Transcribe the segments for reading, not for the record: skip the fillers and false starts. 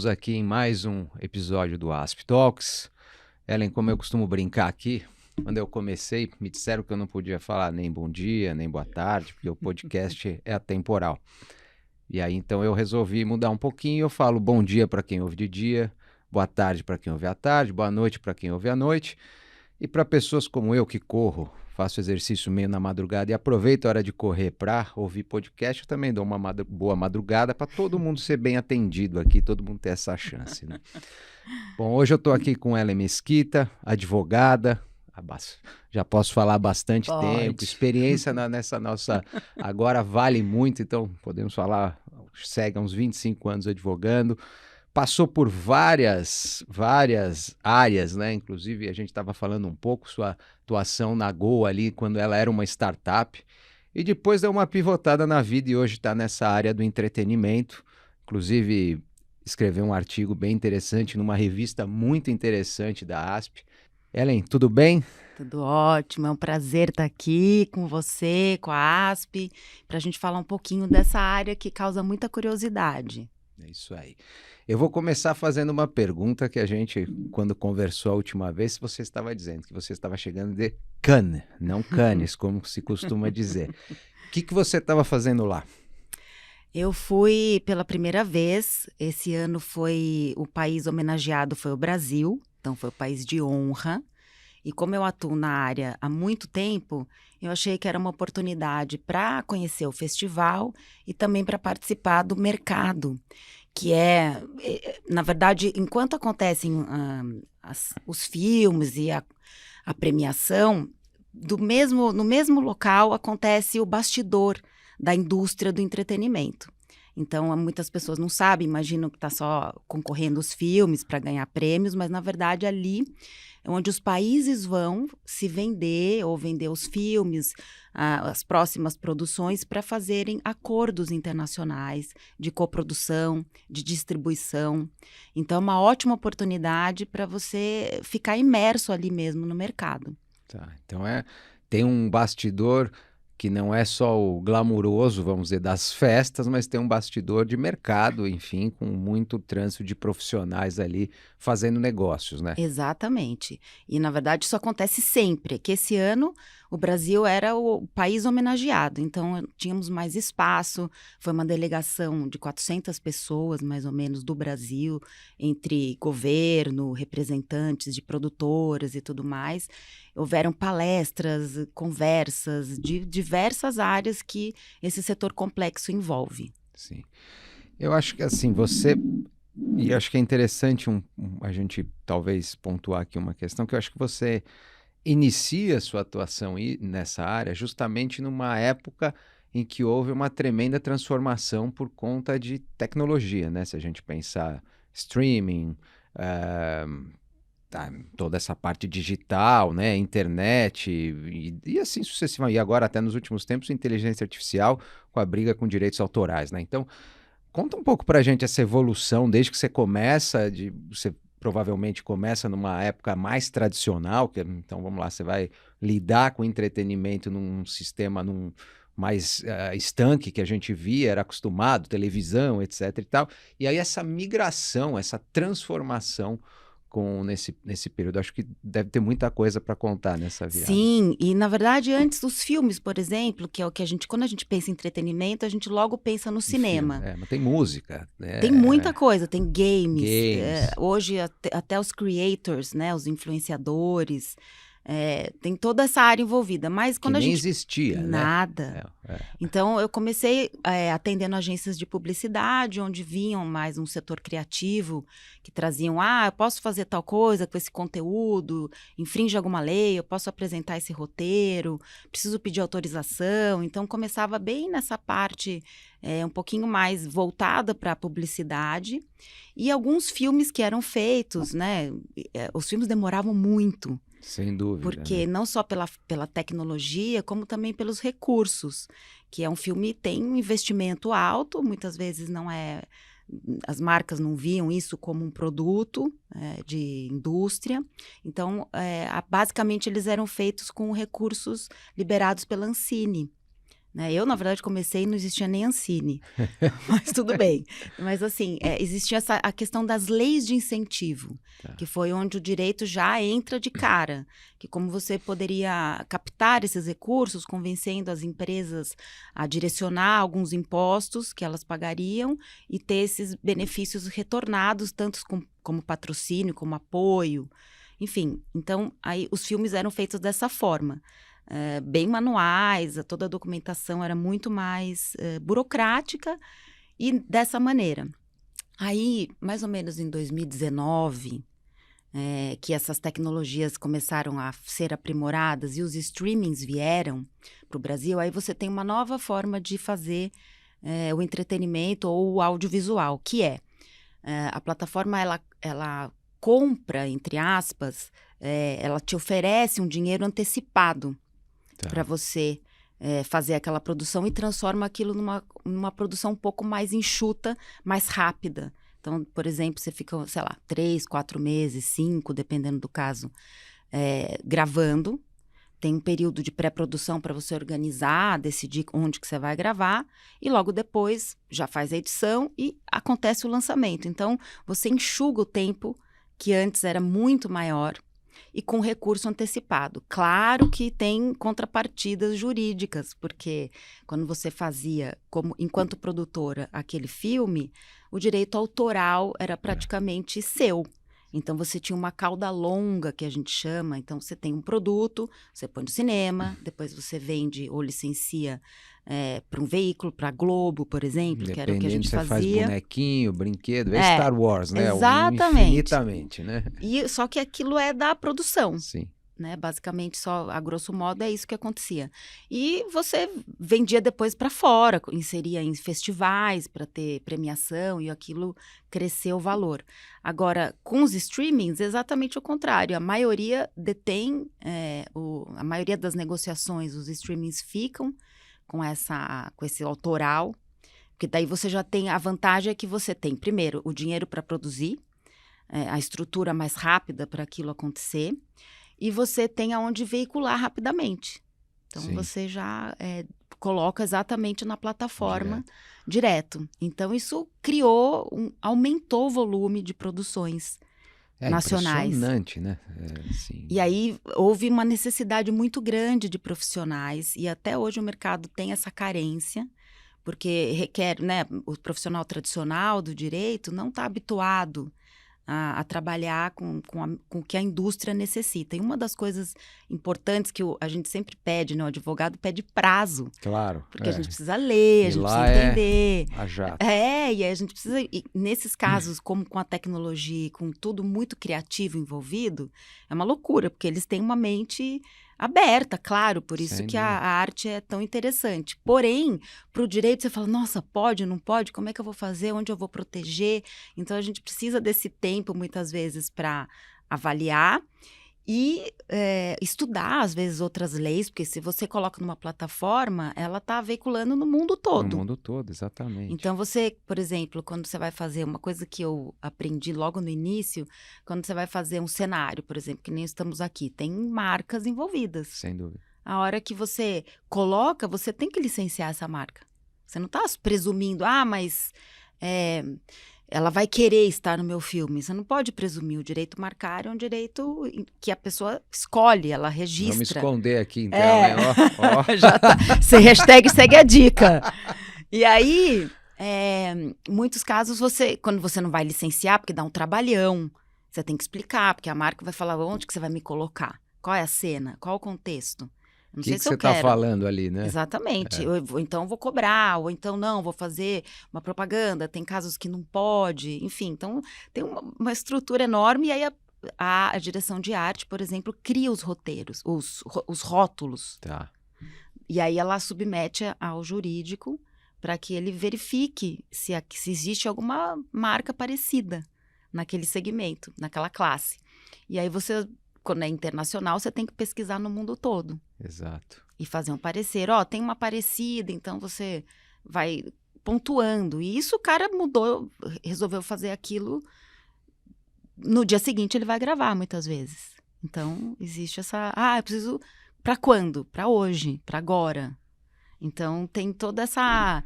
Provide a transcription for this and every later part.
Estamos aqui em mais um episódio do Asp Talks. Ellen, como eu costumo brincar aqui, quando eu comecei, me disseram que eu não podia falar nem bom dia, nem boa tarde, porque o podcast é atemporal. E aí, então, eu resolvi mudar um pouquinho. Eu falo bom dia para quem ouve de dia, boa tarde para quem ouve à tarde, boa noite para quem ouve à noite. E para pessoas como eu que corro, faço exercício meio na madrugada e aproveito a hora de correr para ouvir podcast, eu também dou uma boa madrugada para todo mundo ser bem atendido aqui, todo mundo ter essa chance, né? Bom, hoje eu estou aqui com Ellen Mesquita, advogada, já posso falar há bastante tempo, Pode. experiência nessa nossa, agora vale muito, então podemos falar, segue há uns 25 anos advogando, passou por várias áreas, né? Inclusive, a gente estava falando um pouco sua atuação na Gol ali, quando ela era uma startup, e depois deu uma pivotada na vida e hoje está nessa área do entretenimento. Inclusive, escreveu um artigo bem interessante numa revista muito interessante da ASP. Ellen, tudo bem? Tudo ótimo, é um prazer estar aqui com você, com a ASP, para a gente falar um pouquinho dessa área que causa muita curiosidade. É isso aí. Eu vou começar fazendo uma pergunta que a gente, quando conversou a última vez, você estava dizendo que você estava chegando de Cannes, não Cannes, como se costuma dizer. O que você estava fazendo lá? Eu fui pela primeira vez, esse ano foi o país homenageado, foi o Brasil, então foi o país de honra. E como eu atuo na área há muito tempo, eu achei que era uma oportunidade para conhecer o festival e também para participar do mercado, que na verdade, enquanto acontecem os filmes e a premiação, no mesmo local acontece o bastidor da indústria do entretenimento. Então, muitas pessoas não sabem, imaginam que está só concorrendo os filmes para ganhar prêmios, mas, na verdade, ali é onde os países vão se vender ou vender os filmes, as próximas produções, para fazerem acordos internacionais de coprodução, de distribuição. Então, é uma ótima oportunidade para você ficar imerso ali mesmo no mercado. Tá, então tem um bastidor que não é só o glamuroso, vamos dizer, das festas, mas tem um bastidor de mercado, enfim, com muito trânsito de profissionais ali fazendo negócios, né? Exatamente. E, na verdade, isso acontece sempre, que esse ano o Brasil era o país homenageado, então tínhamos mais espaço, foi uma delegação de 400 pessoas, mais ou menos, do Brasil, entre governo, representantes de produtoras e tudo mais. Houveram palestras, conversas de diversas áreas que esse setor complexo envolve. Sim. Eu acho que assim, e acho que é interessante a gente talvez pontuar aqui uma questão, que eu acho que você inicia a sua atuação nessa área justamente numa época em que houve uma tremenda transformação por conta de tecnologia, né? Se a gente pensar streaming, eh, toda essa parte digital, né? Internet e assim sucessivamente. E agora até nos últimos tempos, inteligência artificial com a briga com direitos autorais, né? Então, conta um pouco pra gente essa evolução, desde que você começa, você provavelmente começa numa época mais tradicional, então vamos lá, você vai lidar com entretenimento num sistema mais estanque que a gente via, era acostumado, televisão, etc e tal, e aí essa migração, essa transformação nesse período, acho que deve ter muita coisa para contar nessa virada. Sim, e na verdade antes dos filmes, por exemplo, que é o que quando a gente pensa em entretenimento, a gente logo pensa no Em filme, cinema. mas tem música, Tem muita coisa, tem games. hoje até os creators, né, os influenciadores, tem toda essa área envolvida, mas Que quando a nem gente... existia, né? Nada. Então, eu comecei atendendo agências de publicidade, onde vinham mais um setor criativo, que traziam, eu posso fazer tal coisa com esse conteúdo, infringe alguma lei, eu posso apresentar esse roteiro, preciso pedir autorização. Então, começava bem nessa parte um pouquinho mais voltada para a publicidade. E alguns filmes que eram feitos, né? Os filmes demoravam muito. Sem dúvida, Porque né? não só pela tecnologia, como também pelos recursos, que é um filme tem um investimento alto, muitas vezes não é... As marcas não viam isso como um produto de indústria. Então, basicamente, eles eram feitos com recursos liberados pela Ancine, né? Eu, na verdade, comecei e não existia nem Ancine, mas tudo bem. Mas, assim, existia a questão das leis de incentivo, Tá. que foi onde o direito já entra de cara, que como você poderia captar esses recursos, convencendo as empresas a direcionar alguns impostos que elas pagariam e ter esses benefícios retornados, tanto como patrocínio, como apoio, enfim. Então, aí os filmes eram feitos dessa forma. Bem manuais, toda a documentação era muito mais burocrática e dessa maneira. Aí, mais ou menos em 2019, que essas tecnologias começaram a ser aprimoradas e os streamings vieram para o Brasil, aí você tem uma nova forma de fazer o entretenimento ou o audiovisual, que a plataforma, ela compra, entre aspas, ela te oferece um dinheiro antecipado para você fazer aquela produção e transforma aquilo numa produção um pouco mais enxuta, mais rápida. Então, por exemplo, você fica, sei lá, 3, 4 meses, 5, dependendo do caso, gravando. Tem um período de pré-produção para você organizar, decidir onde que você vai gravar. E logo depois já faz a edição e acontece o lançamento. Então, você enxuga o tempo que antes era muito maior e com recurso antecipado. Claro que tem contrapartidas jurídicas, porque quando você fazia, enquanto produtora, aquele filme, o direito autoral era praticamente seu. Então, você tinha uma cauda longa, que a gente chama. Então, você tem um produto, você põe no cinema, depois você vende ou licencia para um veículo, para a Globo, por exemplo, que era o que a gente você faz fazia. bonequinho, brinquedo, Star Wars, né? Exatamente. Infinitamente, né? Só que aquilo é da produção. Sim. Né? Basicamente, só a grosso modo, é isso que acontecia. E você vendia depois para fora, inseria em festivais para ter premiação e aquilo cresceu o valor. Agora, com os streamings, exatamente o contrário. A maioria detém, a maioria das negociações, os streamings ficam com esse autoral, porque daí você já tem, a vantagem é que você tem, primeiro, o dinheiro para produzir, a estrutura mais rápida para aquilo acontecer, e você tem aonde veicular rapidamente. Então, Sim. você já coloca exatamente na plataforma direto. Então, isso aumentou o volume de produções nacionais. Impressionante, né? Sim. E aí, houve uma necessidade muito grande de profissionais, e até hoje o mercado tem essa carência, porque requer, né, o profissional tradicional do direito não está habituado a trabalhar com o que a indústria necessita. E uma das coisas importantes que a gente sempre pede, né? O advogado pede prazo. Claro. Porque a gente precisa ler, a gente precisa entender. A jato. E aí a gente precisa... E nesses casos, como com a tecnologia, com tudo muito criativo envolvido, é uma loucura, porque eles têm uma mente aberta, claro, por isso que a arte é tão interessante. Porém, para o direito você fala, nossa, pode, não pode? Como é que eu vou fazer? Onde eu vou proteger? Então, a gente precisa desse tempo, muitas vezes, para avaliar e estudar, às vezes, outras leis, porque se você coloca numa plataforma, ela está veiculando no mundo todo. No mundo todo, exatamente. Então, você, por exemplo, quando você vai fazer uma coisa que eu aprendi logo no início, quando você vai fazer um cenário, por exemplo, que nem estamos aqui, tem marcas envolvidas. Sem dúvida. A hora que você coloca, você tem que licenciar essa marca. Você não está presumindo, mas ela vai querer estar no meu filme. Você não pode presumir. O direito marcar é um direito que a pessoa escolhe, ela registra. Vamos esconder aqui, então, né? Já tá. Você hashtag segue a dica. E aí, muitos casos, quando você não vai licenciar, porque dá um trabalhão, você tem que explicar, porque a marca vai falar onde que você vai me colocar, qual é a cena, qual o contexto. Não sei se você está falando ali, né? Exatamente. Ou então vou cobrar, ou então não, vou fazer uma propaganda. Tem casos que não pode, enfim. Então, tem uma estrutura enorme. E aí, a direção de arte, por exemplo, cria os roteiros, os rótulos. Tá. E aí, ela submete ao jurídico para que ele verifique se existe alguma marca parecida naquele segmento, naquela classe. E aí, quando é internacional, você tem que pesquisar no mundo todo. Exato. E fazer um parecer. Tem uma parecida, então você vai pontuando. E isso o cara mudou, resolveu fazer aquilo. No dia seguinte ele vai gravar, muitas vezes. Então, existe essa... eu preciso... Para quando? Para hoje, para agora. Então tem toda essa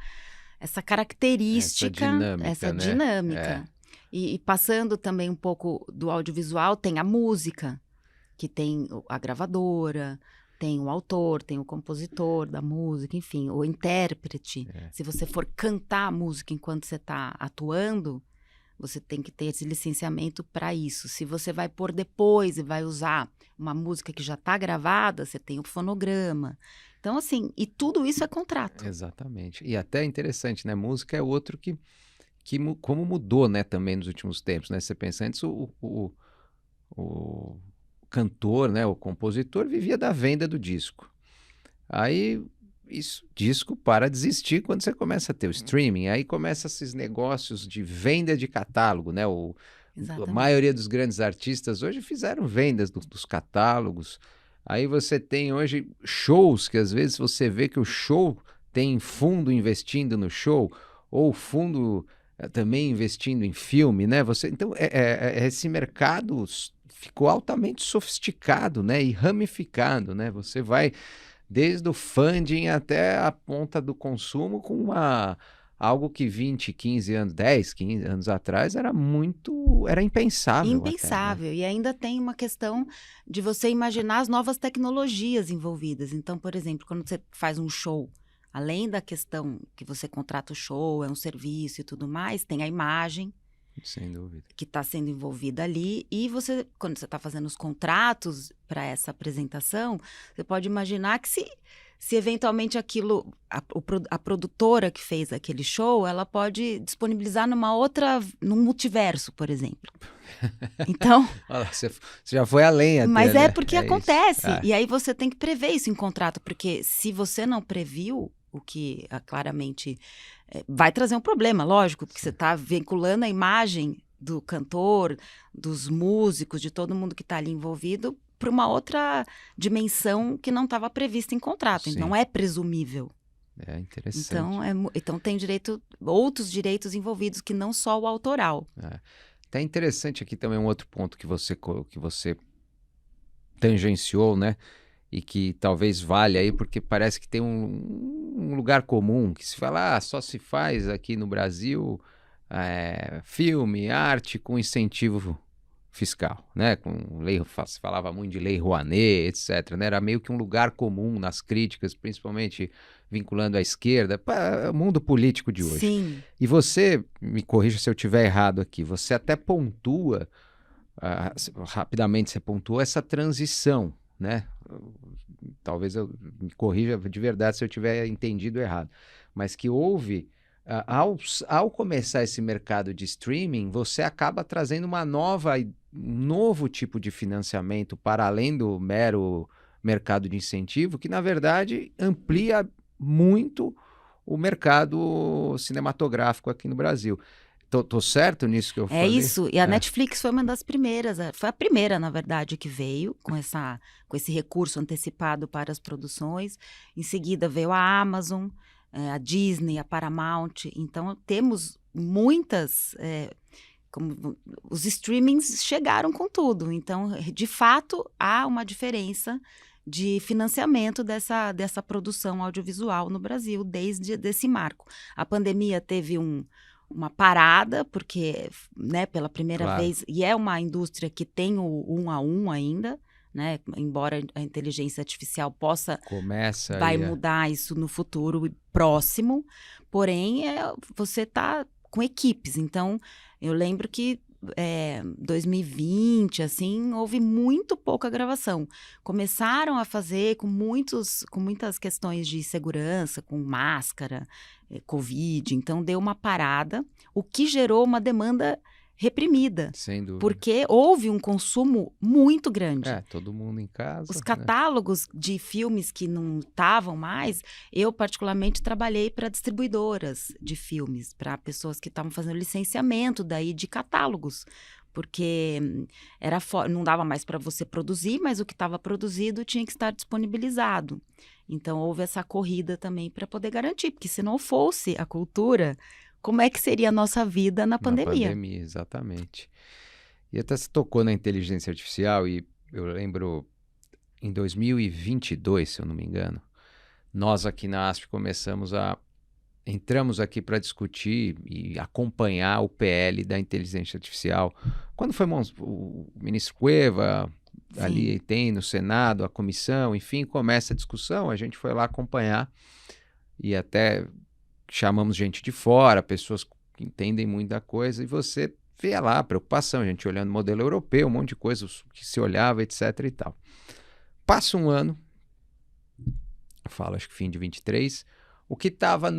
característica, essa Né? É, dinâmica. E passando também um pouco do audiovisual, tem a música, que tem a gravadora, tem o autor, tem o compositor da música, enfim, o intérprete. é. Se você for cantar a música enquanto você está atuando, você tem que ter esse licenciamento para isso. Se você vai pôr depois e vai usar uma música que já está gravada, você tem o fonograma. Então, assim, e tudo isso é contrato. Exatamente. E até interessante, né? Música é outro como mudou, né, também nos últimos tempos, né? Você pensa antes, o cantor, né, o compositor vivia da venda do disco. Aí isso, disco para de existir quando você começa a ter o streaming. Aí começa esses negócios de venda de catálogo, né? A Exatamente. maioria dos grandes artistas hoje fizeram vendas dos catálogos. Aí você tem hoje shows que às vezes você vê que o show tem fundo investindo no show, ou fundo também investindo em filme, né? Então, esse mercado ficou altamente sofisticado, né? E ramificado, né? Você vai desde o funding até a ponta do consumo com algo que 20, 15 anos, 10, 15 anos atrás era impensável até, né? Impensável. E ainda tem uma questão de você imaginar as novas tecnologias envolvidas. Então, por exemplo, quando você faz um show, além da questão que você contrata o show, é um serviço e tudo mais, tem a imagem Sem dúvida. que está sendo envolvida ali. E você, quando você está fazendo os contratos para essa apresentação, você pode imaginar que se eventualmente aquilo, a produtora que fez aquele show, ela pode disponibilizar num multiverso, por exemplo. Então, Olha lá, você já foi além até, mas é né? porque É isso. acontece. E aí você tem que prever isso em contrato, porque se você não previu, o que claramente vai trazer um problema, lógico, porque você está vinculando a imagem do cantor, dos músicos, de todo mundo que está ali envolvido, para uma outra dimensão que não estava prevista em contrato. Então, Sim, não é presumível. é Então, interessante. então tem outros direitos envolvidos que não só o autoral. É. Até interessante aqui também um outro ponto que você tangenciou, né? E que talvez valha aí, porque parece que tem um lugar comum que se fala, só se faz aqui no Brasil filme, arte com incentivo fiscal, né? Se falava muito de lei Rouanet, etc, né? Era meio que um lugar comum nas críticas, principalmente vinculando à esquerda, para o mundo político de hoje. Sim, E você, me corrija se eu estiver errado aqui, você até pontua, rapidamente você pontuou essa transição, né? Talvez eu me corrija de verdade se eu tiver entendido errado, mas que houve, ao começar esse mercado de streaming, você acaba trazendo um novo tipo de financiamento para além do mero mercado de incentivo, que na verdade amplia muito o mercado cinematográfico aqui no Brasil. Tô certo nisso que eu é falei? isso. E a Netflix foi uma das primeiras, foi a primeira, na verdade, que veio com esse recurso antecipado para as produções. Em seguida veio a Amazon, a Disney, a Paramount. Então temos muitas, os streamings chegaram com tudo. Então, de fato, há uma diferença de financiamento dessa produção audiovisual no Brasil, desde esse marco. A pandemia teve uma parada, porque, né, pela primeira Claro, vez, e é uma indústria que tem o 1 a 1 ainda, né, embora a inteligência artificial começa vai aí mudar isso no futuro próximo, porém, você está com equipes. Então, eu lembro que 2020, assim, houve muito pouca gravação. Começaram a fazer com muitas questões de segurança, com máscara, Covid, então deu uma parada, o que gerou uma demanda reprimida, sem dúvida. porque houve um consumo muito grande. Todo mundo em Os casa, né? catálogos de filmes que não estavam mais, eu particularmente trabalhei para distribuidoras de filmes, para pessoas que estavam fazendo licenciamento daí de catálogos, porque não dava mais para você produzir, mas o que estava produzido tinha que estar disponibilizado. Então houve essa corrida também para poder garantir, porque se não fosse a cultura, como é que seria a nossa vida na Na pandemia? pandemia, exatamente. E até se tocou na inteligência artificial e eu lembro em 2022, se eu não me engano, nós aqui na ASP entramos aqui para discutir e acompanhar o PL da inteligência artificial. Quando foi o ministro Cueva, Sim. ali tem no Senado, a comissão, enfim, começa a discussão, a gente foi lá acompanhar e até chamamos gente de fora, pessoas que entendem muito da coisa, e você vê lá a preocupação, a gente olhando o modelo europeu, um monte de coisas que se olhava, etc e tal. Passa um ano, eu falo acho que fim de 23, o que estava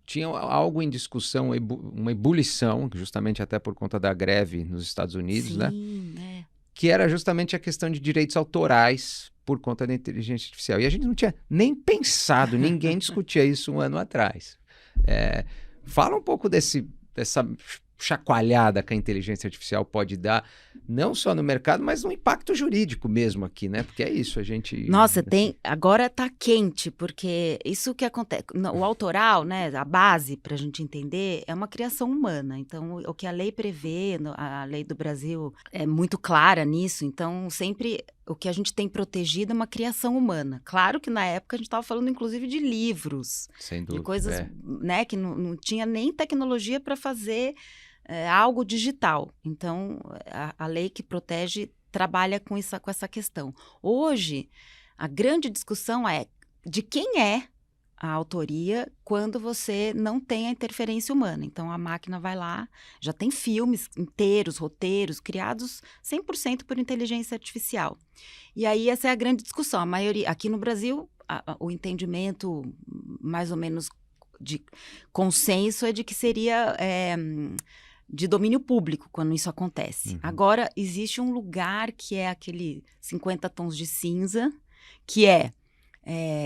tinha algo em discussão, uma ebulição, justamente até por conta da greve nos Estados Unidos, né? Sim, Que era justamente a questão de direitos autorais por conta da inteligência artificial. E a gente não tinha nem pensado, ninguém discutia isso um ano atrás. Fala um pouco dessa chacoalhada que a inteligência artificial pode dar, não só no mercado, mas no impacto jurídico mesmo aqui, né? Porque é isso, a gente... Nossa, agora tá quente, porque isso que acontece, o autoral, né, a base para a gente entender é uma criação humana, então o que a lei prevê, a lei do Brasil é muito clara nisso, então sempre o que a gente tem protegido é uma criação humana. Claro que na época a gente estava falando inclusive de livros, sem dúvida, de coisas, né, que não tinha nem tecnologia para fazer algo digital, então a lei que protege trabalha com essa questão. Hoje, a grande discussão é de quem é a autoria quando você não tem a interferência humana. Então, a máquina vai lá, já tem filmes inteiros, roteiros, criados 100% por inteligência artificial. E aí, essa é a grande discussão. A maioria, aqui no Brasil, o entendimento mais ou menos de consenso é de que seria... de domínio público, quando isso acontece. Uhum. Agora, existe um lugar que é aquele 50 tons de cinza, que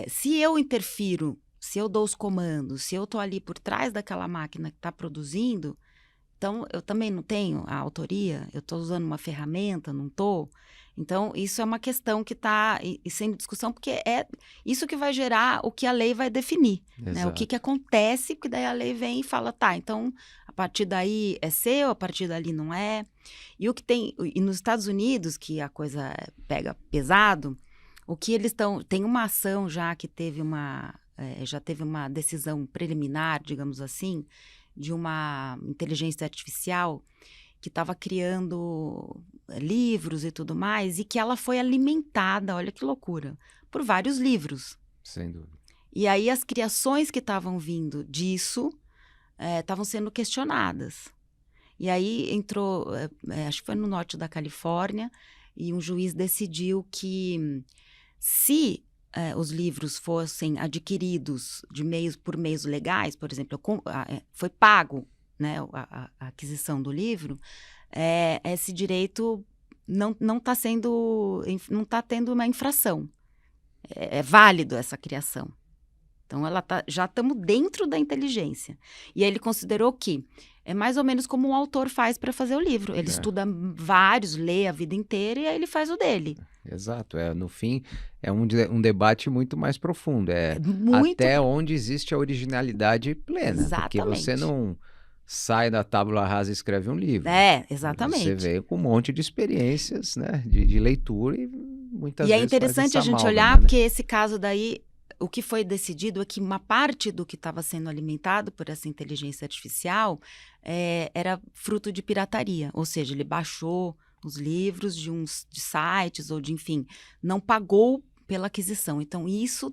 se eu interfiro, se eu dou os comandos, se eu estou ali por trás daquela máquina que está produzindo, então eu também não tenho a autoria, eu estou usando uma ferramenta, não estou? Então, isso é uma questão que está sendo discussão, porque é isso que vai gerar o que a lei vai definir, né? O que acontece, porque daí a lei vem e fala, tá, então, a partir daí é seu, a partir dali não é. E o que tem, e nos Estados Unidos, que a coisa pega pesado, o que eles estão, tem uma ação já que já teve uma decisão preliminar, digamos assim, de uma inteligência artificial que estava criando livros e tudo mais, e que ela foi alimentada, olha que loucura, por vários livros. Sem dúvida. E aí as criações que estavam vindo disso estavam sendo questionadas. E aí entrou, acho que foi no norte da Califórnia, e um juiz decidiu que se os livros fossem adquiridos por meios legais, por exemplo, foi pago, né, a aquisição do livro, esse direito não está tendo uma infração. É válido essa criação. Então, já estamos dentro da inteligência. E aí ele considerou que é mais ou menos como um autor faz para fazer o livro. Ele estuda vários, lê a vida inteira e aí ele faz o dele. Exato. No fim, é um debate muito mais profundo. Até onde existe a originalidade plena. Exatamente. Porque você não sai da tábula rasa e escreve um livro. Exatamente. Você veio com um monte de experiências, né, de leitura e muitas vezes é interessante a gente olhar, né? Porque esse caso daí, o que foi decidido é que uma parte do que estava sendo alimentado por essa inteligência artificial era fruto de pirataria. Ou seja, ele baixou os livros de sites ou enfim, não pagou pela aquisição. Então, isso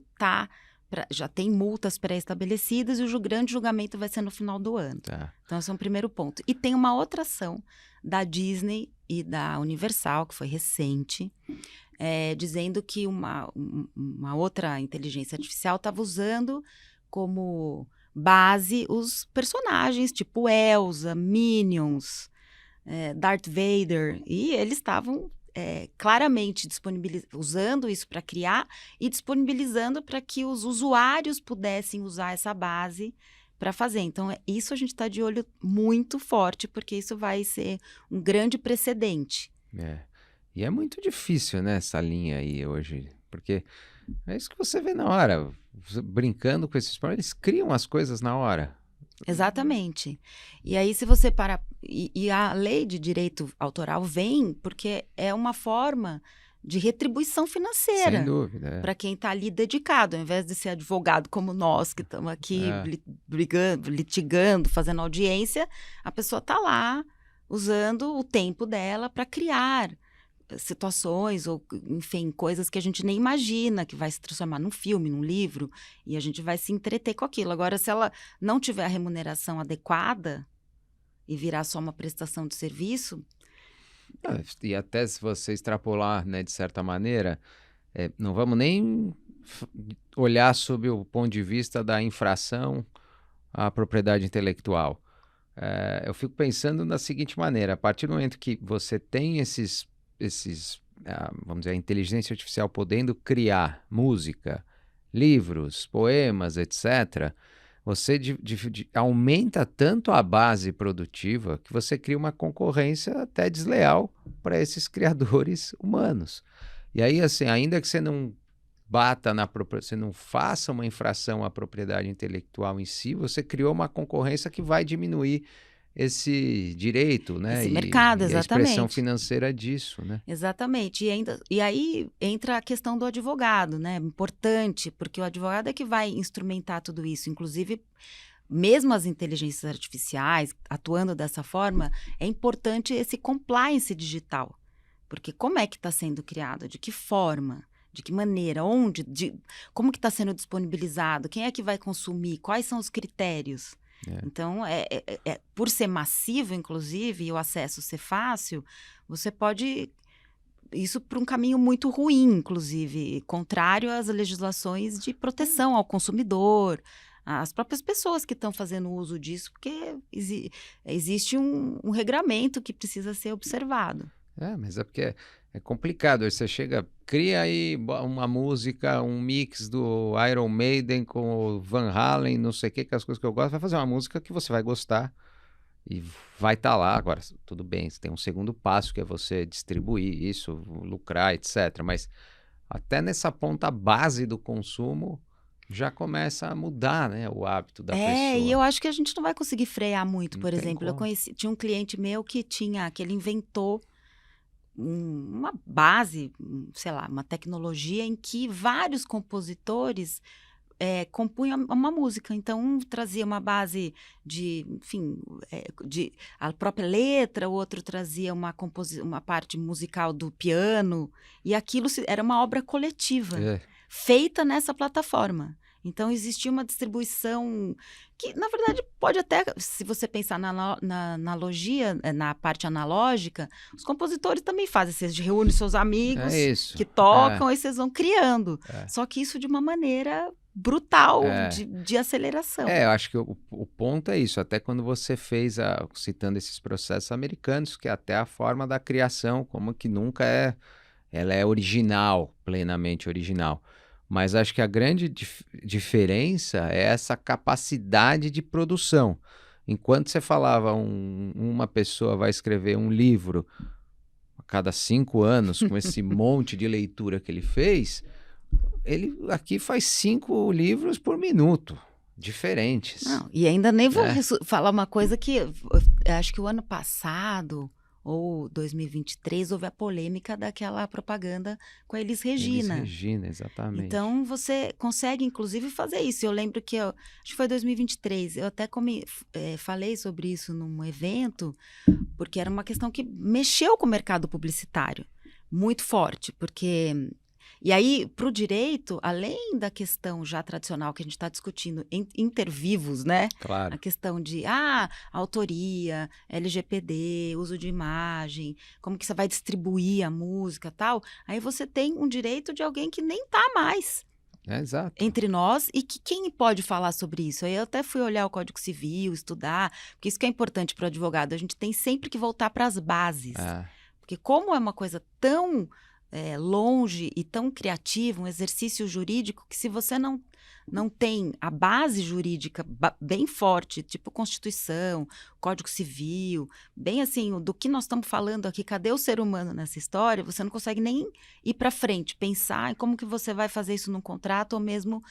já tem multas pré-estabelecidas e o grande julgamento vai ser no final do ano. Então, esse é um primeiro ponto. E tem uma outra ação da Disney e da Universal, que foi recente, dizendo que uma outra inteligência artificial estava usando como base os personagens, tipo Elsa, Minions, Darth Vader, e eles estavam claramente usando isso para criar e disponibilizando para que os usuários pudessem usar essa base para fazer. Então, isso a gente está de olho muito forte, porque isso vai ser um grande precedente. E é muito difícil, né, essa linha aí hoje, porque é isso que você vê na hora, brincando com esses problemas, eles criam as coisas na hora. Exatamente. E aí, se você parar... E a lei de direito autoral vem porque é uma forma de retribuição financeira. Sem dúvida. Para quem está ali dedicado, ao invés de ser advogado como nós, que estamos aqui brigando, litigando, fazendo audiência, a pessoa está lá usando o tempo dela para criar situações ou, enfim, coisas que a gente nem imagina, que vai se transformar num filme, num livro, e a gente vai se entreter com aquilo. Agora, se ela não tiver a remuneração adequada e virar só uma prestação de serviço... E até se você extrapolar, né, de certa maneira, não vamos nem olhar sob o ponto de vista da infração à propriedade intelectual. Eu fico pensando da seguinte maneira: a partir do momento que você tem vamos dizer, a inteligência artificial podendo criar música, livros, poemas, etc., você aumenta tanto a base produtiva que você cria uma concorrência até desleal para esses criadores humanos. E aí, assim, ainda que você não você não faça uma infração à propriedade intelectual em si, você criou uma concorrência que vai diminuir esse direito, né? Esse mercado, e a exatamente. expressão financeira disso, né? Exatamente. E aí entra a questão do advogado, né? Importante, porque o advogado é que vai instrumentar tudo isso. Inclusive, mesmo as inteligências artificiais atuando dessa forma, é importante esse compliance digital. Porque como é que está sendo criado? De que forma? De que maneira? Onde? Como que está sendo disponibilizado? Quem é que vai consumir? Quais são os critérios? Então, por ser massivo, inclusive, e o acesso ser fácil, você pode... Isso para um caminho muito ruim, inclusive, contrário às legislações de proteção ao consumidor, às próprias pessoas que estão fazendo uso disso, porque existe um regramento que precisa ser observado. Mas é porque é complicado. Aí você cria aí uma música, um mix do Iron Maiden com o Van Halen, não sei o que as coisas que eu gosto, vai fazer uma música que você vai gostar e vai estar lá. Agora, tudo bem, você tem um segundo passo, que é você distribuir isso, lucrar, etc. Mas até nessa ponta base do consumo já começa a mudar, né, o hábito da pessoa. E eu acho que a gente não vai conseguir frear muito. Por exemplo, como. tinha um cliente meu que ele inventou uma base, sei lá, uma tecnologia em que vários compositores compunham uma música. Então, um trazia uma base de, enfim, de a própria letra, o outro trazia uma parte musical do piano, e aquilo era uma obra coletiva, feita nessa plataforma. Então, existia uma distribuição que, na verdade, pode até, se você pensar na analogia, na parte analógica, os compositores também fazem. Vocês reúnem seus amigos que tocam e vocês vão criando. Só que isso de uma maneira brutal, de aceleração. Eu acho que o ponto é isso. Até quando você fez, citando esses processos americanos, que é até a forma da criação, como que nunca ela é original, plenamente original. Mas acho que a grande diferença é essa capacidade de produção. Enquanto você falava, uma pessoa vai escrever um livro a cada 5 anos, com esse monte de leitura que ele fez, ele aqui faz 5 livros por minuto, diferentes. Não, e ainda nem vou falar uma coisa que acho que o ano passado, ou 2023, houve a polêmica daquela propaganda com a Elis Regina. Elis Regina, exatamente. Então, você consegue, inclusive, fazer isso. Eu lembro que, acho que foi 2023, eu até falei sobre isso num evento, porque era uma questão que mexeu com o mercado publicitário, muito forte, porque... E aí, para o direito, além da questão já tradicional que a gente está discutindo, intervivos, né? Claro. A questão de autoria, LGPD, uso de imagem, como que você vai distribuir a música e tal. Aí você tem um direito de alguém que nem está mais exato. entre nós, e que quem pode falar sobre isso? Aí eu até fui olhar o Código Civil, estudar, porque isso que é importante para o advogado. A gente tem sempre que voltar para as bases. Porque como é uma coisa tão... longe e tão criativo, um exercício jurídico, que se você não tem a base jurídica bem forte, tipo Constituição, Código Civil, bem assim, do que nós estamos falando aqui, cadê o ser humano nessa história, você não consegue nem ir para frente, pensar em como que você vai fazer isso num contrato ou mesmo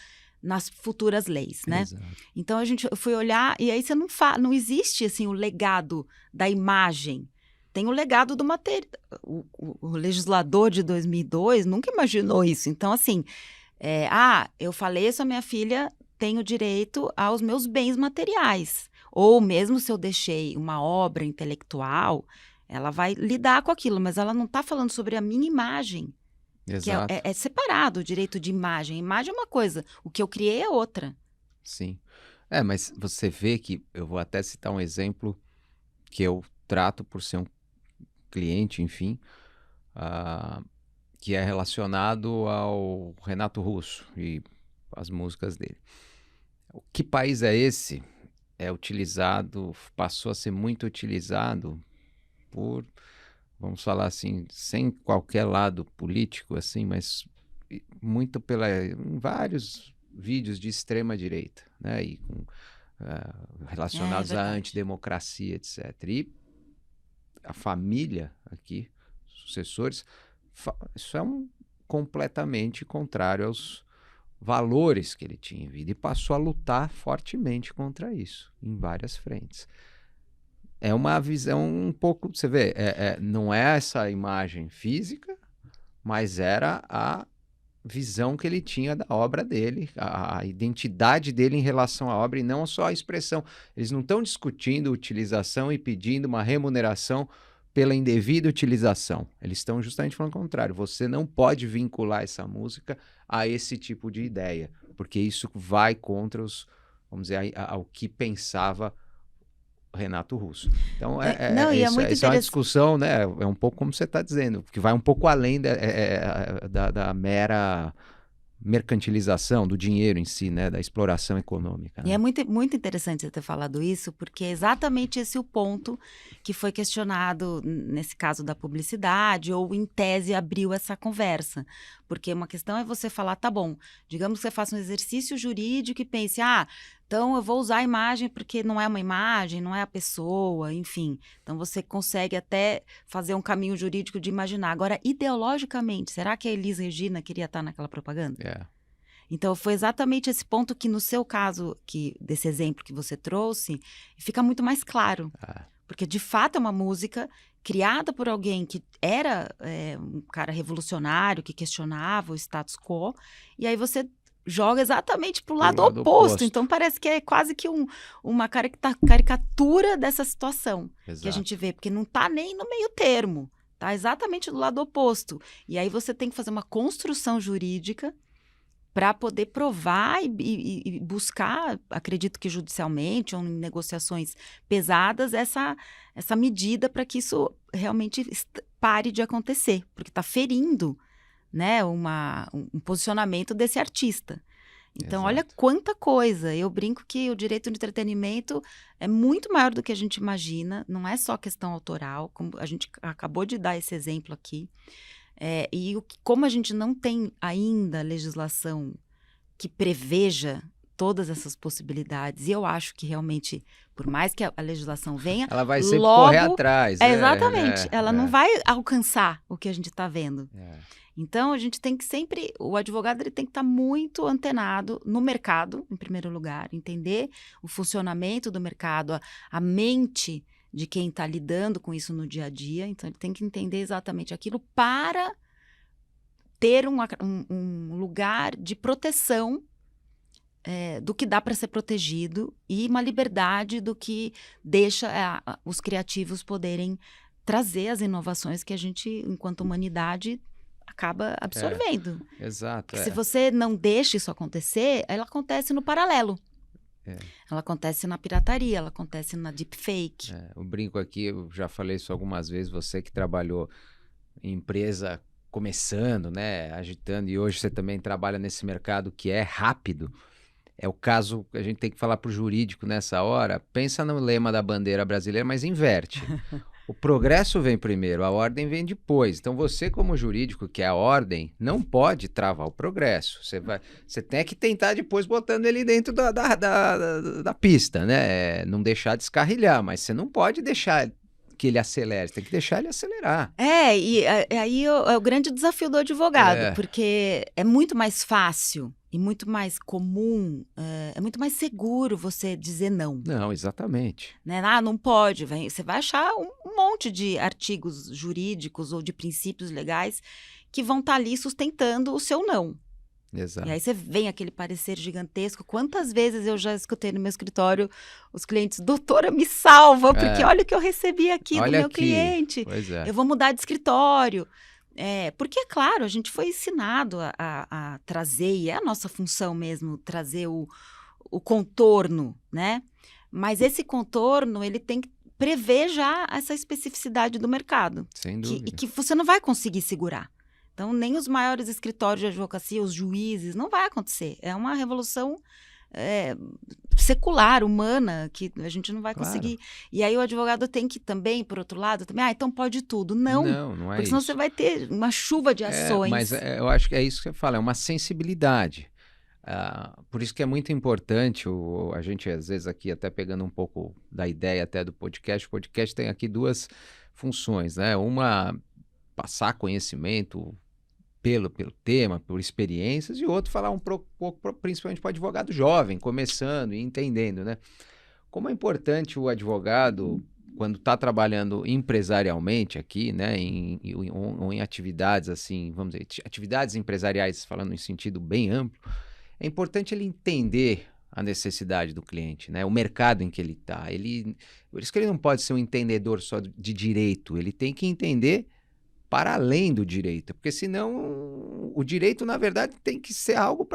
nas futuras leis, né? Exato. Então, eu fui olhar, e aí você não existe assim, o legado da imagem, tem o legado do material. O legislador de 2002 nunca imaginou isso. Então, assim, eu faleço, a minha filha tem o direito aos meus bens materiais. Ou mesmo se eu deixei uma obra intelectual, ela vai lidar com aquilo, mas ela não está falando sobre a minha imagem. Exato. Que é separado o direito de imagem. Imagem é uma coisa, o que eu criei é outra. Sim. Mas você vê que, eu vou até citar um exemplo que eu trato por ser um cliente, enfim, que é relacionado ao Renato Russo e as músicas dele. Que país é esse? Passou a ser muito utilizado por, vamos falar assim, sem qualquer lado político, assim, mas muito em vários vídeos de extrema direita, né? E relacionados à antidemocracia, etc. E a família aqui, sucessores, isso é completamente contrário aos valores que ele tinha em vida e passou a lutar fortemente contra isso, em várias frentes. É uma visão um pouco, você vê, não é essa imagem física, mas era a visão que ele tinha da obra dele, a identidade dele em relação à obra e não só a expressão. Eles não estão discutindo utilização e pedindo uma remuneração pela indevida utilização. Eles estão justamente falando o contrário. Você não pode vincular essa música a esse tipo de ideia, porque isso vai contra vamos dizer, ao que pensava Renato Russo. Então, isso é uma discussão, né? É um pouco como você está dizendo, que vai um pouco além da mera mercantilização do dinheiro em si, né? Da exploração econômica. Né? E é muito, muito interessante você ter falado isso, porque é exatamente esse o ponto que foi questionado nesse caso da publicidade, ou em tese abriu essa conversa. Porque uma questão é você falar, tá bom, digamos que você faça um exercício jurídico e pense, então eu vou usar a imagem porque não é uma imagem, não é a pessoa, enfim. Então você consegue até fazer um caminho jurídico de imaginar. Agora, ideologicamente, será que a Elis Regina queria estar naquela propaganda? Então foi exatamente esse ponto que no seu caso, desse exemplo que você trouxe, fica muito mais claro. Porque de fato é uma música criada por alguém que era um cara revolucionário, que questionava o status quo, e aí você joga exatamente para o lado oposto. Então parece que é quase que uma caricatura dessa situação. Exato. Que a gente vê, porque não está nem no meio termo, está exatamente do lado oposto. E aí você tem que fazer uma construção jurídica para poder provar e buscar, acredito que judicialmente ou em negociações pesadas, essa medida para que isso realmente pare de acontecer, porque está ferindo, né, um posicionamento desse artista. Então, Exato. Olha quanta coisa. Eu brinco que o direito de entretenimento é muito maior do que a gente imagina, não é só questão autoral, como a gente acabou de dar esse exemplo aqui. Como a gente não tem ainda legislação que preveja todas essas possibilidades, e eu acho que realmente, por mais que a legislação venha, ela vai sempre correr atrás. Exatamente, ela não vai alcançar o que a gente está vendo. Então, a gente tem que sempre, o advogado ele tem que estar muito antenado no mercado, em primeiro lugar, entender o funcionamento do mercado, a mente de quem está lidando com isso no dia a dia. Então, ele tem que entender exatamente aquilo para ter um lugar de proteção do que dá para ser protegido e uma liberdade do que deixa os criativos poderem trazer as inovações que a gente, enquanto humanidade, acaba absorvendo. Exato. Se você não deixa isso acontecer, ela acontece no paralelo. Ela acontece na pirataria, ela acontece na deepfake. Eu brinco aqui, eu já falei isso algumas vezes, você que trabalhou em empresa começando, né, agitando, e hoje você também trabalha nesse mercado que é rápido. É o caso que a gente tem que falar para o jurídico nessa hora. Pensa no lema da bandeira brasileira, mas inverte. O progresso vem primeiro, a ordem vem depois. Então você, como jurídico, que é a ordem, não pode travar o progresso. Você tem que tentar depois botando ele dentro da pista, né? Não deixar descarrilhar, mas você não pode deixar que ele acelere, você tem que deixar ele acelerar. E aí é o grande desafio do advogado, porque é muito mais fácil e muito mais comum, é muito mais seguro você dizer não. Não, exatamente. Né? Ah, não pode. Você vai achar um monte de artigos jurídicos ou de princípios legais que vão estar ali sustentando o seu não. Exato. E aí você vem aquele parecer gigantesco. Quantas vezes eu já escutei no meu escritório os clientes, doutora, me salva, porque olha o que eu recebi aqui do meu cliente. Pois é. Eu vou mudar de escritório. Porque, é claro, a gente foi ensinado a trazer, e é a nossa função mesmo, trazer o contorno, né? Mas esse contorno, ele tem que prever já essa especificidade do mercado. Sem dúvida. E que você não vai conseguir segurar. Então, nem os maiores escritórios de advocacia, os juízes, não vai acontecer. É uma revolução secular, humana, que a gente não vai conseguir. E aí o advogado tem que também, por outro lado, também, então pode tudo. Não é porque senão isso. Você vai ter uma chuva de ações. Mas eu acho que é isso que você fala, é uma sensibilidade. Por isso que é muito importante, a gente às vezes aqui até pegando um pouco da ideia até do podcast, o podcast tem aqui duas funções, né? Uma, passar conhecimento pelo tema, por experiências, e outro falar um pouco, principalmente para o advogado jovem, começando e entendendo, né? Como é importante o advogado, quando está trabalhando empresarialmente aqui, né, ou em atividades assim, vamos dizer, atividades empresariais, falando em sentido bem amplo, é importante ele entender a necessidade do cliente, né? O mercado em que ele está. Por isso que ele não pode ser um entendedor só de direito, ele tem que entender para além do direito, porque senão o direito, na verdade, tem que ser algo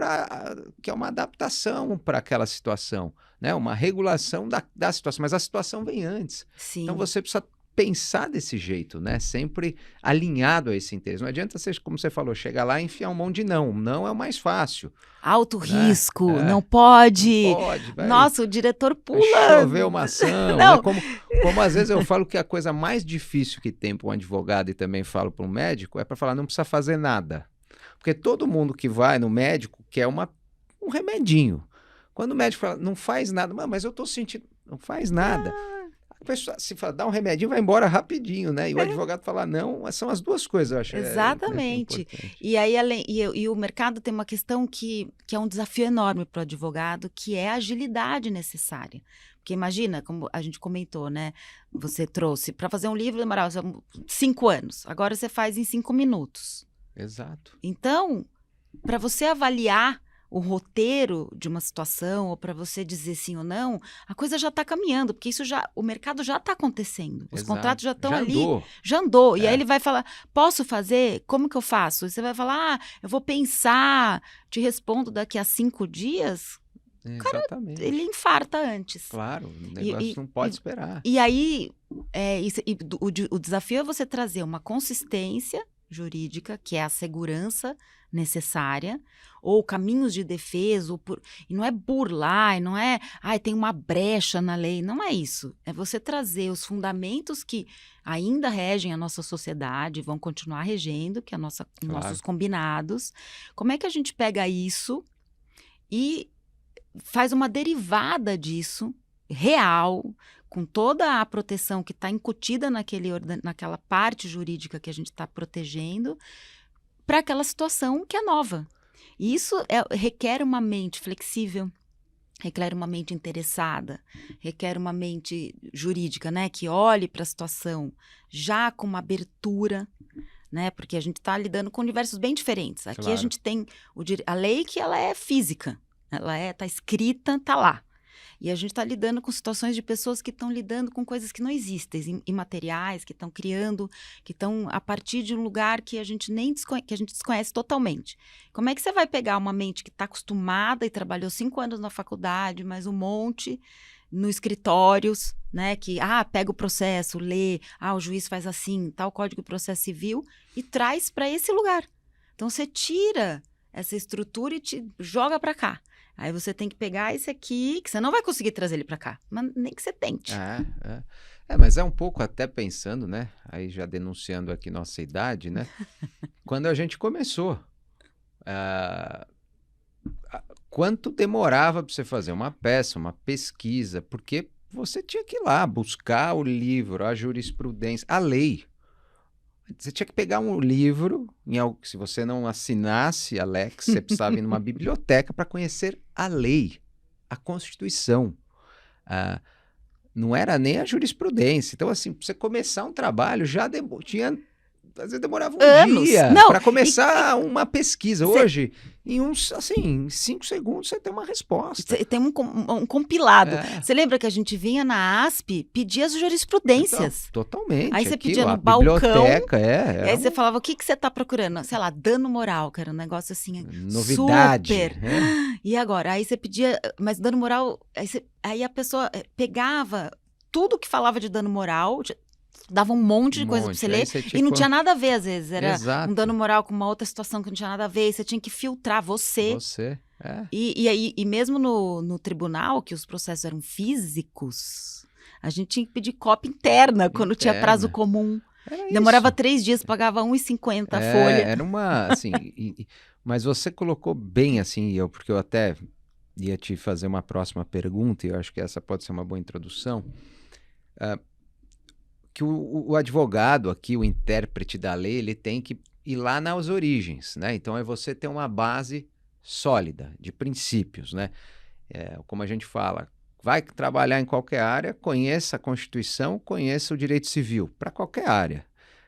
que é uma adaptação para aquela situação, né? Uma regulação da situação, mas a situação vem antes. Sim. Então você precisa pensar desse jeito, né? Sempre alinhado a esse interesse. Não adianta você, como você falou, chegar lá e enfiar um monte de não. Não é o mais fácil. Alto risco, não pode. pode. Não pode, vai. Nossa, o diretor pula. Vai chover uma ação. Não. Né? Como às vezes eu falo que a coisa mais difícil que tem para um advogado e também falo para um médico é para falar não precisa fazer nada. Porque todo mundo que vai no médico quer um remedinho. Quando o médico fala, não faz nada, mas eu estou sentindo, não faz nada. A pessoa, se fala, dá um remedinho, vai embora rapidinho, né? E o advogado fala, não, são as duas coisas, eu acho. Exatamente. E aí, e o mercado tem uma questão que é um desafio enorme para o advogado, que é a agilidade necessária. Porque imagina, como a gente comentou, né? Você trouxe, para fazer um livro demorava 5 anos, agora você faz em 5 minutos. Exato. Então, para você avaliar o roteiro de uma situação, ou para você dizer sim ou não, a coisa já está caminhando, porque o mercado já está acontecendo. Os contratos já estão ali. Já andou. E aí ele vai falar, posso fazer? Como que eu faço? E você vai falar, eu vou pensar, te respondo daqui a 5 dias. Exatamente. Cara, ele infarta antes. Claro, o negócio não pode esperar. E aí, o desafio é você trazer uma consistência jurídica, que é a segurança necessária, ou caminhos de defesa, e não é burlar, e não é, tem uma brecha na lei, não é isso. É você trazer os fundamentos que ainda regem a nossa sociedade, vão continuar regendo, que é nossos combinados. Como é que a gente pega isso e faz uma derivada disso, real, com toda a proteção que está incutida naquela parte jurídica que a gente está protegendo, para aquela situação que é nova. E isso requer uma mente flexível, requer uma mente interessada, requer uma mente jurídica, né, que olhe para a situação já com uma abertura, né, porque a gente está lidando com universos bem diferentes. Aqui a gente tem a lei que ela é física, ela está escrita, está lá. E a gente está lidando com situações de pessoas que estão lidando com coisas que não existem, imateriais, que estão criando, que estão a partir de um lugar que a gente desconhece totalmente. Como é que você vai pegar uma mente que está acostumada e trabalhou 5 anos na faculdade, mais um monte no escritórios, né? Que pega o processo, lê, o juiz faz assim, tal Código de Processo Civil, e traz para esse lugar. Então você tira essa estrutura e te joga para cá. Aí você tem que pegar esse aqui, que você não vai conseguir trazer ele para cá, mas nem que você tente. Mas é um pouco até pensando, né? Aí já denunciando aqui nossa idade, né? Quando a gente começou, quanto demorava para você fazer uma peça, uma pesquisa, porque você tinha que ir lá buscar o livro, a jurisprudência, a lei. Você tinha que pegar um livro, se você não assinasse a Lex, você precisava ir numa biblioteca para conhecer a lei, a Constituição. Ah, não era nem a jurisprudência. Então, assim, para você começar um trabalho, às vezes demorava um Anos. dia Não, para começar uma pesquisa. Cê- Hoje, em 5 segundos, você tem uma resposta. Tem um compilado. É. Você lembra que a gente vinha na ASP, pedia as Então, jurisprudências. totalmente. Aí você Aquilo, pedia no a balcão. biblioteca, E era aí você falava, o que você tá procurando? Sei lá, dano moral, que era um negócio assim, novidade. super. E agora? Aí você pedia, mas dano moral, aí a pessoa pegava tudo que falava de dano moral, dava um monte de coisa pra você Aí ler, você e não tinha nada a ver, às vezes. Era Exato. um dano moral com uma outra situação que não tinha nada a ver, e você tinha que filtrar você. É. E mesmo no tribunal, que os processos eram físicos, a gente tinha que pedir cópia interna quando tinha prazo comum. Era Demorava isso. 3 dias, pagava R$1,50 a folha. Era uma, assim, mas você colocou bem, assim, porque eu até ia te fazer uma próxima pergunta, e eu acho que essa pode ser uma boa introdução, que o advogado aqui, o intérprete da lei, ele tem que ir lá nas origens, né? Então, é você ter uma base sólida, de princípios, né? Como a gente fala, vai trabalhar em qualquer área, conheça a Constituição, conheça o direito civil, para qualquer área.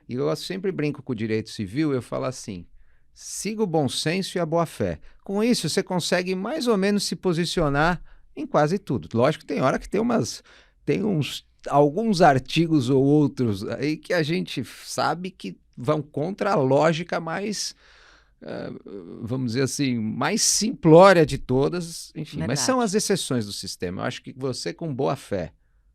E eu sempre brinco com o direito civil, eu falo assim, siga o bom senso e a boa-fé. Com isso, você consegue mais ou menos se posicionar em quase tudo. Lógico que tem hora que tem alguns artigos ou outros aí que a gente sabe que vão contra a lógica mais, vamos dizer assim, mais simplória de todas, enfim. Verdade. Mas são as exceções do sistema. Eu acho que você, com boa fé,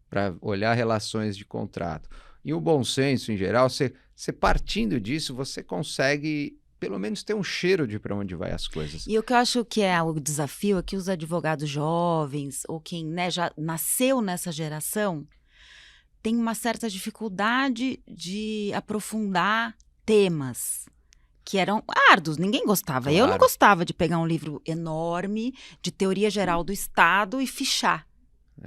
para olhar relações de contrato, e o bom senso em geral, você partindo disso, você consegue pelo menos ter um cheiro de para onde vai as coisas. E o que eu acho que é o desafio é que os advogados jovens, ou quem, né, já nasceu nessa geração, tem uma certa dificuldade de aprofundar temas que eram árduos, ninguém gostava. Claro. Eu não gostava de pegar um livro enorme de teoria geral do Estado e fichar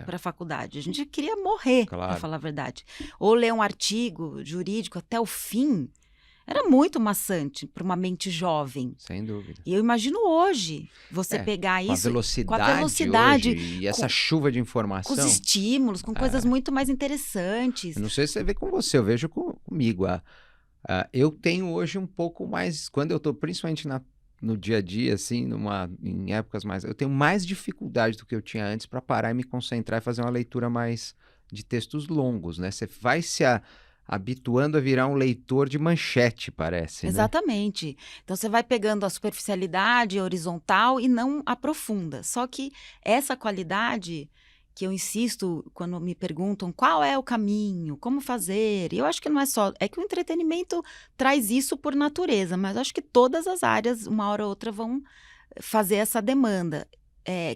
para a faculdade. A gente queria morrer, para falar a verdade. Ou ler um artigo jurídico até o fim. Era muito maçante para uma mente jovem. Sem dúvida. E eu imagino hoje você pegar isso com a velocidade hoje, e essa chuva de informação. Com os estímulos, com coisas muito mais interessantes. Eu não sei se você vê com você, eu vejo comigo. Eu tenho hoje um pouco mais, quando eu estou principalmente no dia a dia, assim, em épocas mais, eu tenho mais dificuldade do que eu tinha antes para parar e me concentrar e fazer uma leitura mais de textos longos, né? Você vai se habituando a virar um leitor de manchete, parece, né? Exatamente. Então, você vai pegando a superficialidade horizontal e não aprofunda. Só que essa qualidade que eu insisto quando me perguntam qual é o caminho, como fazer, e eu acho que não é só... É que o entretenimento traz isso por natureza, mas eu acho que todas as áreas, uma hora ou outra, vão fazer essa demanda.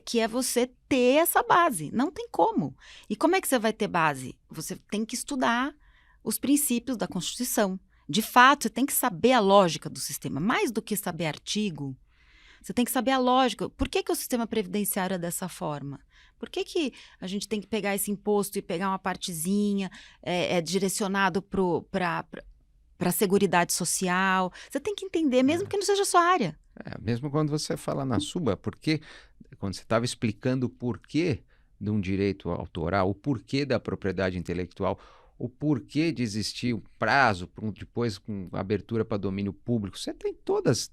Que é você ter essa base. Não tem como. E como é que você vai ter base? Você tem que estudar os princípios da Constituição. De fato, você tem que saber a lógica do sistema. Mais do que saber artigo, você tem que saber a lógica. Por que o sistema previdenciário é dessa forma? Por que a gente tem que pegar esse imposto e pegar uma partezinha direcionado para a Seguridade Social? Você tem que entender, mesmo que não seja a sua área. Mesmo quando você fala na SUBA, quando você estava explicando o porquê de um direito autoral, o porquê da propriedade intelectual, o porquê de existir um prazo, depois com abertura para domínio público, você tem todas,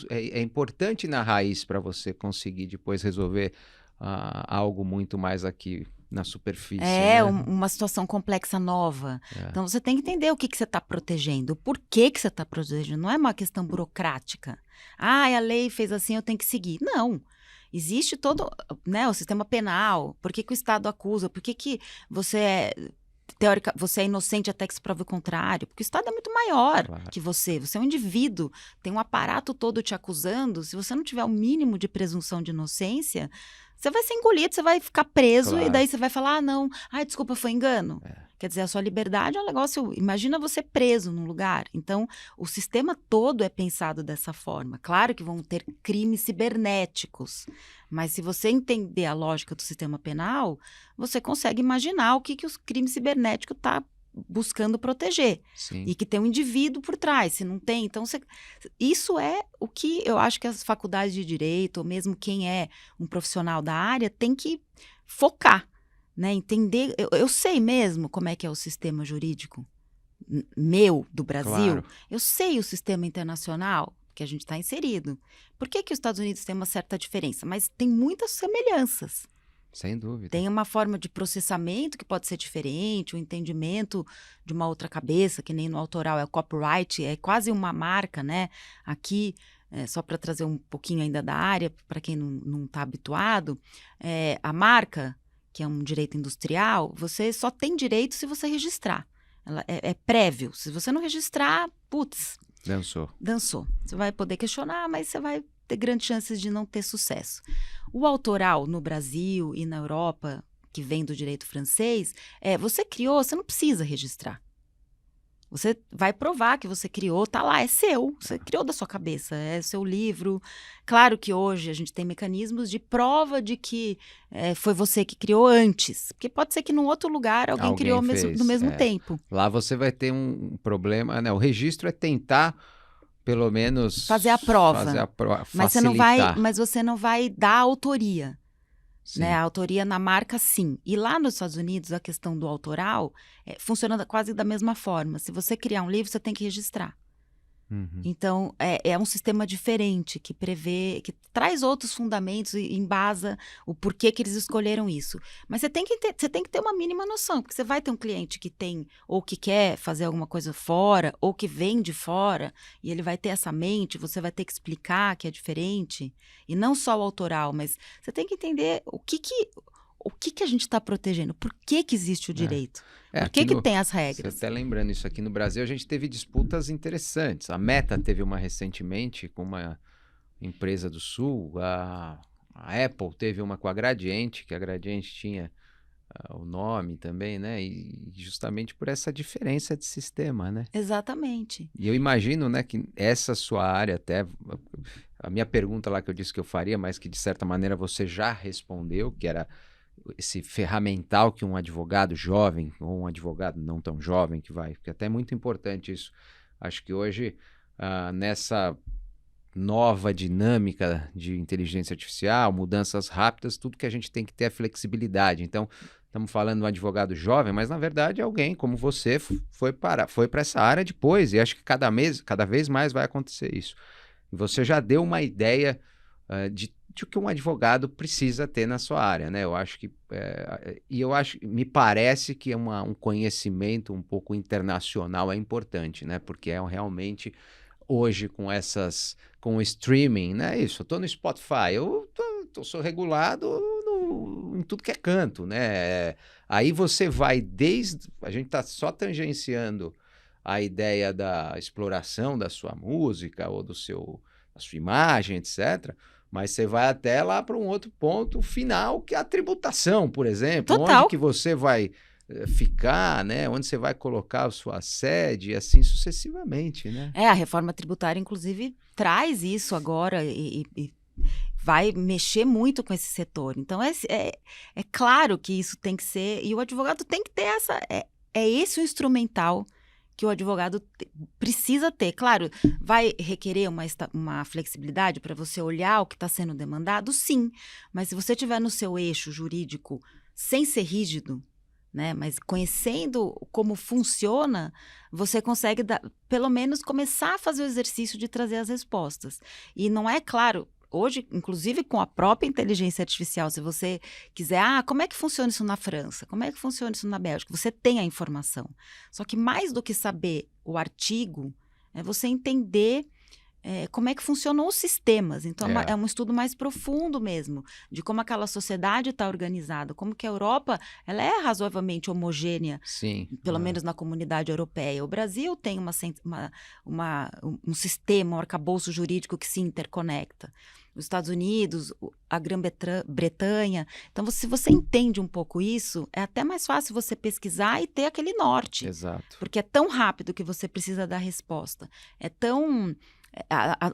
é importante na raiz para você conseguir depois resolver algo muito mais aqui na superfície. Né? Uma situação complexa nova. Então você tem que entender o que você está protegendo, o porquê que você está protegendo, não é uma questão burocrática. A lei fez assim, eu tenho que seguir. Não. Existe todo, né, o sistema penal, por que o Estado acusa, por que você você é inocente até que se prove o contrário, porque o Estado é muito maior que você é um indivíduo, tem um aparato todo te acusando, se você não tiver o mínimo de presunção de inocência, você vai ser engolido, você vai ficar preso e daí você vai falar, desculpa, foi engano. Quer dizer, a sua liberdade é um negócio, imagina você preso num lugar. Então, o sistema todo é pensado dessa forma. Claro que vão ter crimes cibernéticos, mas se você entender a lógica do sistema penal, você consegue imaginar o que o crime cibernético está buscando proteger. Sim. E que tem um indivíduo por trás. Se não tem, então... Isso é o que eu acho que as faculdades de direito, ou mesmo quem é um profissional da área, tem que focar, né? Entender... Eu sei mesmo como é que é o sistema jurídico meu, do Brasil. Claro. Eu sei o sistema internacional que a gente está inserido. Por que os Estados Unidos têm uma certa diferença? Mas tem muitas semelhanças. Sem dúvida. Tem uma forma de processamento que pode ser diferente, o entendimento de uma outra cabeça, que nem no autoral é o copyright, é quase uma marca, né? Aqui, só para trazer um pouquinho ainda da área, para quem não está habituado, a marca, que é um direito industrial, você só tem direito se você registrar. Ela é prévio. Se você não registrar, putz, dançou. Você vai poder questionar, mas você vai ter grandes chances de não ter sucesso. O autoral no Brasil e na Europa, que vem do direito francês, você criou, você não precisa registrar. Você vai provar que você criou, tá lá, é seu. Você criou da sua cabeça, é seu livro. Claro que hoje a gente tem mecanismos de prova de que foi você que criou antes. Porque pode ser que num outro lugar alguém criou no mesmo tempo. Lá você vai ter um problema, né? O registro é tentar, pelo menos... fazer a prova. Facilitar. Mas você não vai dar a autoria. Né? A autoria na marca, sim. E lá nos Estados Unidos, a questão do autoral funciona quase da mesma forma. Se você criar um livro, você tem que registrar. Uhum. Então, é um sistema diferente que prevê, que traz outros fundamentos e embasa o porquê que eles escolheram isso. Mas você tem que ter uma mínima noção, porque você vai ter um cliente que tem, ou que quer fazer alguma coisa fora, ou que vem de fora, e ele vai ter essa mente, você vai ter que explicar que é diferente. E não só o autoral, mas você tem que entender o que a gente está protegendo, por que existe o direito, por que tem as regras. Você até lembrando isso, aqui no Brasil a gente teve disputas interessantes. A Meta teve uma recentemente com uma empresa do Sul, a Apple teve uma com a Gradiente, que a Gradiente tinha o nome também, né? E justamente por essa diferença de sistema, né? Exatamente. E eu imagino, né, que essa sua área até... A minha pergunta lá que eu disse que eu faria, mas que de certa maneira você já respondeu, que era esse ferramental que um advogado jovem ou um advogado não tão jovem que vai, porque até é muito importante isso. Acho que hoje, nessa nova dinâmica de inteligência artificial, mudanças rápidas, tudo que a gente tem que ter é flexibilidade. Então, estamos falando de um advogado jovem, mas na verdade alguém como você foi para essa área depois, e acho que cada vez mais vai acontecer isso. E você já deu uma ideia de o que um advogado precisa ter na sua área, né? Eu acho que me parece que um conhecimento um pouco internacional é importante, né? Porque realmente hoje com o streaming, né? Isso, eu tô no Spotify, eu sou regulado em tudo que é canto, né? Aí você vai a gente tá só tangenciando a ideia da exploração da sua música ou da sua imagem, etc., mas você vai até lá para um outro ponto final, que é a tributação, por exemplo. Total. Onde que você vai ficar, né? Onde você vai colocar a sua sede e assim sucessivamente, né? A reforma tributária, inclusive, traz isso agora e vai mexer muito com esse setor. Então, é claro que isso tem que ser... E o advogado tem que ter essa... É esse o instrumental que o advogado precisa ter. Claro, vai requerer uma flexibilidade para você olhar o que está sendo demandado? Sim, mas se você estiver no seu eixo jurídico sem ser rígido, né, mas conhecendo como funciona, você consegue, pelo menos, começar a fazer o exercício de trazer as respostas. E não é claro... Hoje, inclusive com a própria inteligência artificial, se você quiser, como é que funciona isso na França? Como é que funciona isso na Bélgica? Você tem a informação. Só que mais do que saber o artigo, é você entender como é que funcionam os sistemas. Então, é um estudo mais profundo mesmo, de como aquela sociedade está organizada, como que a Europa ela é razoavelmente homogênea, sim, pelo menos na comunidade europeia. O Brasil tem um sistema, um arcabouço jurídico que se interconecta. Os Estados Unidos, a Grã-Bretanha. Então, se você entende um pouco isso, é até mais fácil você pesquisar e ter aquele norte. Exato. Porque é tão rápido que você precisa dar resposta. É tão...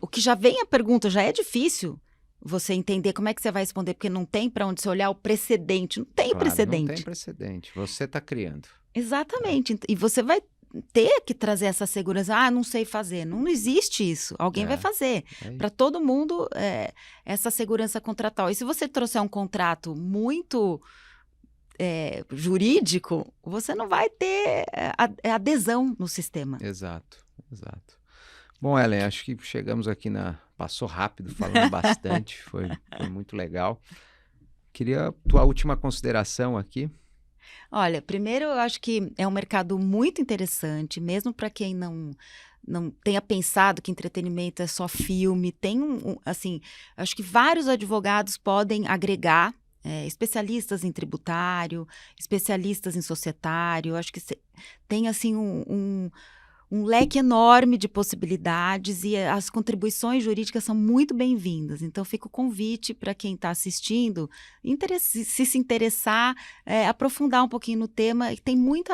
o que já vem a pergunta já é difícil você entender como é que você vai responder, porque não tem para onde você olhar o precedente. Não tem claro, precedente. Não tem precedente. Você está criando. Exatamente. E você vai ter que trazer essa segurança. Ah, não sei fazer. Não existe isso. Alguém vai É, fazer. é Para isso. todo mundo, essa segurança contratual. E se você trouxer um contrato muito jurídico, você não vai ter adesão no sistema. Exato, exato. Bom, Ellen, acho que chegamos aqui Passou rápido, falando bastante, foi muito legal. Queria tua última consideração aqui. Olha, primeiro eu acho que é um mercado muito interessante, mesmo para quem não tenha pensado que entretenimento é só filme. Tem assim, acho que vários advogados podem agregar, especialistas em tributário, especialistas em societário. Acho que tem assim um leque enorme de possibilidades e as contribuições jurídicas são muito bem-vindas. Então, fica o convite para quem está assistindo, se interessar, aprofundar um pouquinho no tema, e tem muito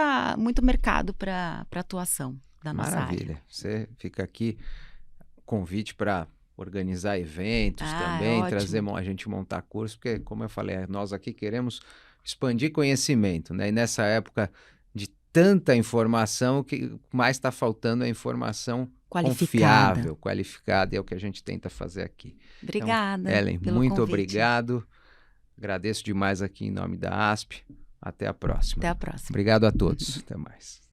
mercado para atuação da nossa área. Maravilha. Você fica aqui, convite para organizar eventos também, trazer Ótimo. a gente montar curso, porque, como eu falei, nós aqui queremos expandir conhecimento, né? E nessa época de tanta informação, o que mais está faltando é informação Qualificada. confiável, qualificada, e é o que a gente tenta fazer aqui. Então, Obrigada Ellen, pelo muito convite. obrigado. Agradeço demais aqui em nome da ASP. Até a próxima. Até a próxima. Obrigado a todos. Até mais.